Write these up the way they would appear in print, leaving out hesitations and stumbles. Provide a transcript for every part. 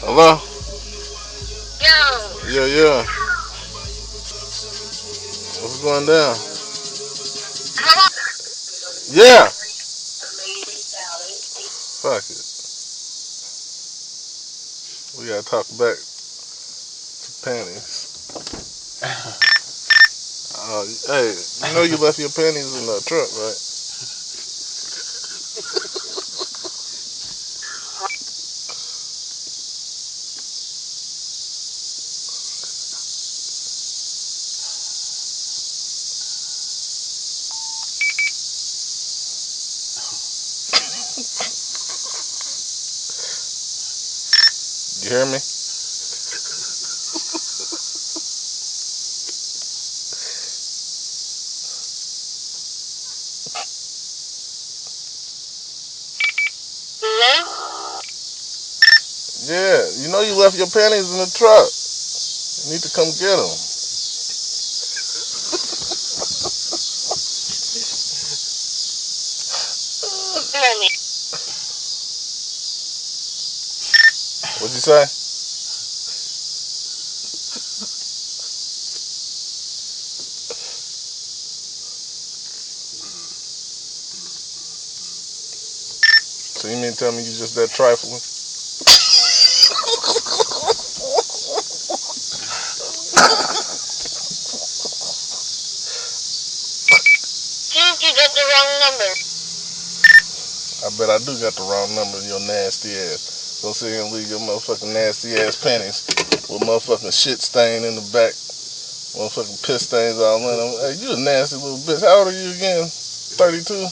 Hello? Yo. Yeah, yeah. What's going down? Yeah. Fuck it. We gotta talk back to panties. Hey, you know you left your panties in the truck, right? You hear me? Hello? Yeah. You know you left your panties in the truck. You need to come get them. Mommy. What'd you say? So you mean tell me you just that trifling? Think you got the wrong number. I bet I do got the wrong number in your nasty ass. Go sit here and leave your motherfucking nasty ass panties with motherfucking shit stain in the back. Motherfucking piss stains all in them. Hey, you a nasty little bitch. How old are you again? 32?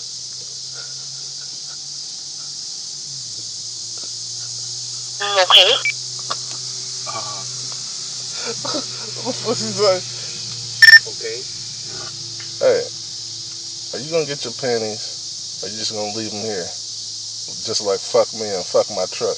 Okay. What you say? Okay. Hey, are you gonna get your panties? Or you just gonna leave them here? Just like fuck me and fuck my truck.